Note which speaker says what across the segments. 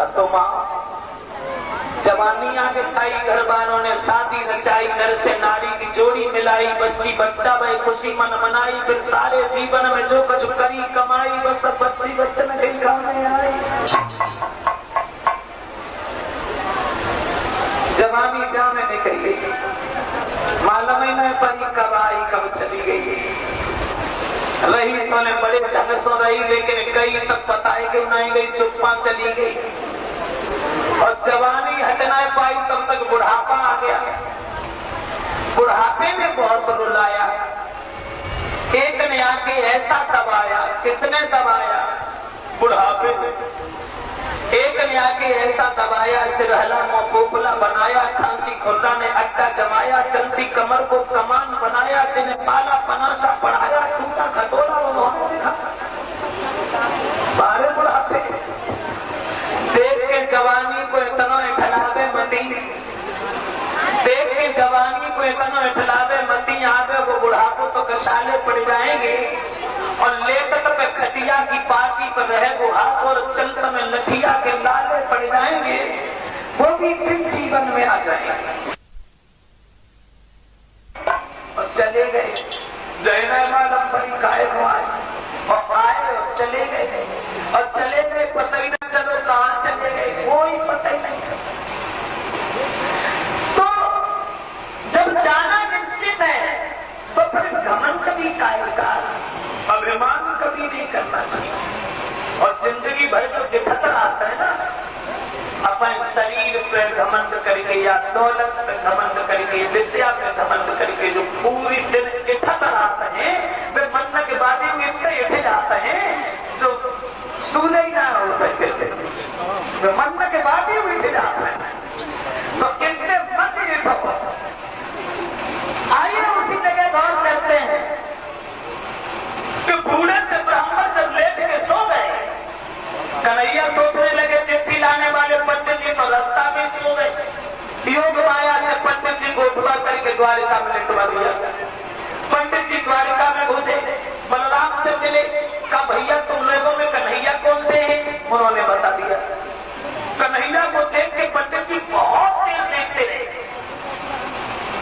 Speaker 1: सतोमा जवानी आके खाई, घर वालों ने शादी रचाई, घर से नारी की जोड़ी मिलाई, बच्ची बच्चा भाई खुशी मन मनाई, फिर सारे जीवन में जो कुछ करी कमाई, बस सब बच्ची बच्चे में कहीं काम नहीं आई। जवानी क्या में निकल गई, मालूम ही नहीं पड़ी कब आई कब चली गई। रही तो ने बड़े ढंग से रही, लेकिन गई तब पता है कि नहीं गई, चुप्पा चली गई। और जवानी हट ना पाई तब तक बुढ़ापा आ गया। बुढ़ापे में बहुत रुलाया, एक ने आके ऐसा दबाया। किसने दबाया? बुढ़ापे में। एक ने आके ऐसा दबाया, सिरहला मुंह पोपला बनाया, खांसी खुर्दा ने अट्टा जमाया, चलती कमर को कमान बनाया, जिन्हें पाला पनासा पढ़ाया, टूटा खटोला वो देखा। बारे बुढ़ापे देख के जवानी को इतना इठलावे मती, देख के जवानी को इतना इठलावे मती, आगे वो बुढ़ापो तो कसाले पड़ जाएंगे। और लेटत पे खटिया की पार्टी पर रहे वो हाथ, और चलत में लठिया के लाले पड़ जाएंगे, वो भी फिर जीवन में आ जाएंगे। और चले गए जैना मालम बड़ी काय को आए, और आए और चले गए, और चले गए पता ही नहीं चलो कहाँ चले गए, कोई पता ही नहीं। तो जब जाना निश्चित है तो फिर घमंड कभी काय का, अभिमान कभी नहीं करना चाहिए। और जिंदगी भर जो खतरा आता है ना, अपन शरीर पे घमंड करके या दौलत पे घमंड करके, विद्या पे घमंड करके जो पूरी दिन के खतरा आते हैं, वे मन के बाद ही इतने इठे जाते हैं जो सूने ही ना हो सकते थे, वे मन के बाद ही उठे जाते हैं। तो इतने मत इठो। आइए उसी जगह गौर करते हैं कि बूढ़े से ब्राह्मण जब लेट के सो गए, कन्हैया सोचने लगे चिट्ठी लाने वाले पंडित जी तो रास्ता में सो गए। योग माया से पंडित जी को उठवा करके द्वारिका में लिखवा दिया। पंडित जी द्वारिका में घुसे, बलराम से मिले, कहा भैया तुम लोगों में कन्हैया कौन से हैं? उन्होंने बता दिया। कन्हैया को देख के पंडित जी बहुत देर देखते रहे।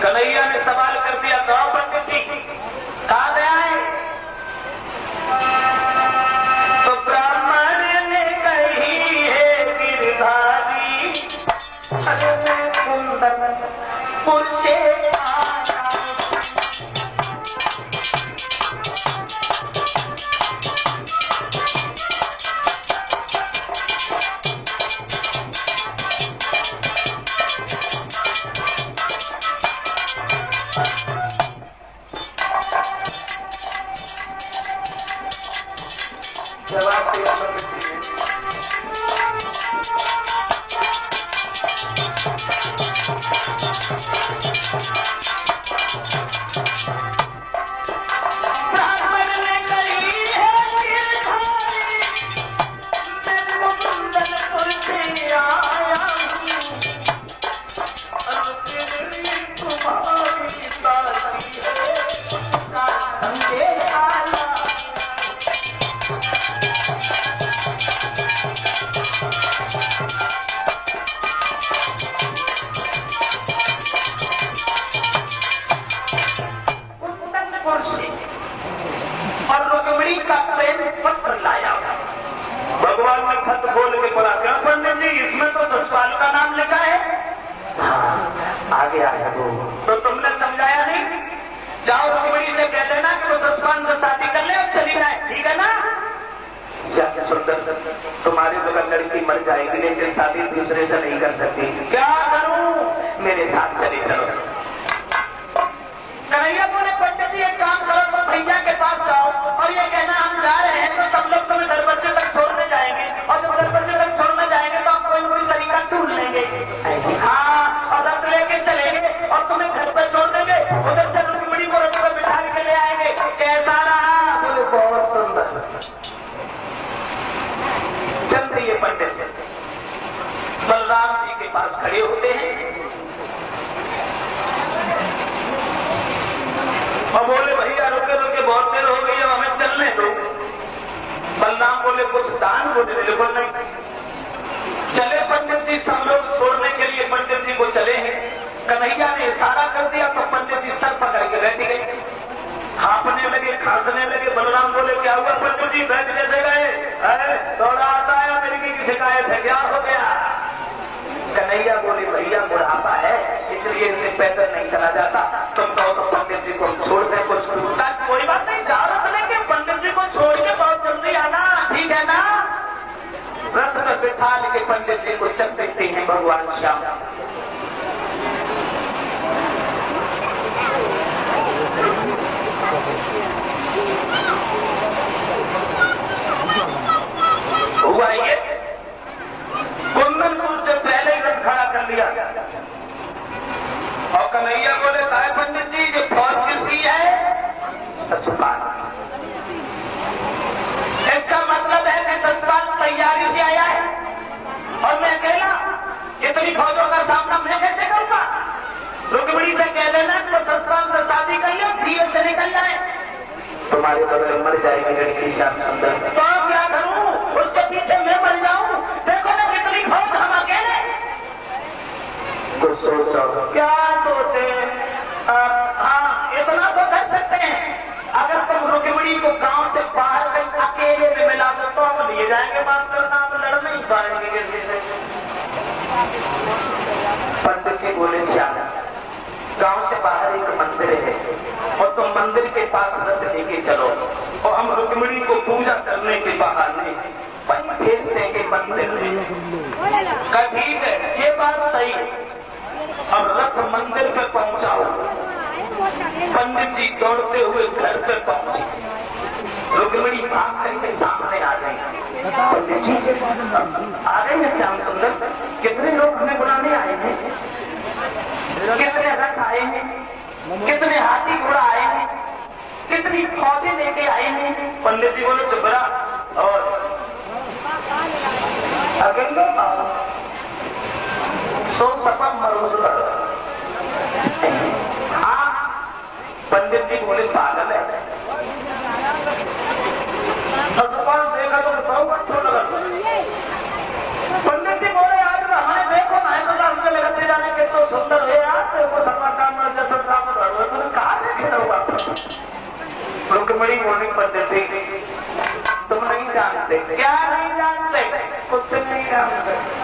Speaker 1: कन्हैया ने सवाल कर दिया, कहा पंडित जी कहा गया है? तो ब्राह्मण ने कही है गिरधारी, सुंदर पुरुषे जवाब दिया। भगवान ने खत खोल के पढ़ा, क्या पंडित जी इसमें तो ससुराल का नाम लिखा है? हाँ, आगे आया तो तुमने समझाया नहीं? जाओ रुक्मिणी से कह देना कि वो ससुराल से शादी कर ले और चली जाए, ठीक है ना? क्या सुंदर, तुम्हारी तो लड़की मर जाएगी लेकिन शादी दूसरे से नहीं कर सकती। क्या करूं? मेरे साथ चले चलो। कन्हैया बोले पंडित जी एक काम करो, तो भैया के पास जाओ और ये कहना हम जा रहे हैं, तो सब लोग तुम्हें दरवाजे तक छोड़ने जाएंगे, और जब दरवाजे तक छोड़ने जाएंगे तो आप कोई कोई तरीका ढूंढ लेंगे। हाँ, और रथ लेके चलेंगे और तुम्हें घर पर छोड़ देंगे, उधर से रुक्मिणी को रथ पर बिठा के ले आएंगे। कैसा रहा? बोले बहुत सुंदर। चल दिए पंडित बलराम जी के पास खड़े होते हैं और बोले भैया रुके रुके बहुत देर हो गई, अब हमें चलने दो। बलराम बोले कुछ दान, बोले बिल्कुल नहीं। चले पंडित जी, सब लोग छोड़ने के लिए पंडित जी को चले हैं। कन्हैया ने इशारा कर दिया तो पंडित जी सर पकड़ के बैठ गए, हांफने लगे, खांसने लगे। बलराम बोले क्या हुआ पंडित जी, बैठ कैसे गए? दौड़ा आता है, मिर्गी की शिकायत है, क्या हो गया? कन्हैया बोले भैया बुढ़ापा है इसलिए इससे पैदल नहीं चला जाता, तुम कहो तो पंडित जी को छोड़ दे। कुछ कोई बात नहीं, इजाजत लेके पंडित जी को छोड़ के बहुत जल्दी आना, ठीक है ना? रथ में बिठा के पंडित जी को चल देते हैं भगवान श्याम। हुआ ये कुंदनपुर से पहले ही रथ खड़ा कर लिया और कन्हैया बोले साहब पंडित जी ये फौज किसकी है? ससुराल। इसका मतलब है कि ससुराल तैयारी से आया है और मैं अकेला इतनी फौजों का सामना मैं कैसे करूंगा? रुक्मिणी से कह देना तो ससुराल से शादी कर लिया, धीरे से निकल जाए, तुम्हारे बगल मर जाएगी लड़की श्याम सुंदर। तो क्या करूं? उसके पीछे मैं मर जाऊं? देखो ना कितनी फौज, हम अकेले। कुछ सोचो। क्या सोचे? हाँ इतना तो कर सकते हैं, अगर तुम रुक्मिणी को गांव से बाहर कहीं अकेले में मिला दो तो हम लिए जाएंगे, बात करना हम लड़ नहीं पाएंगे किसी से। पंडित जी बोले श्याम गांव से बाहर एक मंदिर है और तुम मंदिर के पास रथ लेके चलो और हम रुक्मिणी को पूजा करने के बहाने भेज देंगे मंदिर में। ठीक है ये बात सही। अब रथ मंदिर पे पहुंचाओ। पंडित जी दौड़ते हुए घर पे पहुंचे, रुक्मिणी भाग करके सामने आ गई। पंडित जी आ गए हैं श्याम सुंदर, कितने लोग हमें बुलाने आए हैं, कितने रथ आए हैं, कितने हाथी घोड़ा आए हैं, कितनी फौजें लेके आए हैं? पंडित जी बोले चुप रहा और अकेले सो सपा मरूज। हाँ पंडित जी बोले पागल है, देखा तो बताओ अच्छा लगा। पंडित जी बोले आज हमें देखो ना हमसे लगते जाने के तो सुंदर है यार, तो कहा देखे हुआ। रुक्मिणी बोली पंडित जी तुम नहीं जानते। क्या नहीं जानते? कुछ नहीं जानते।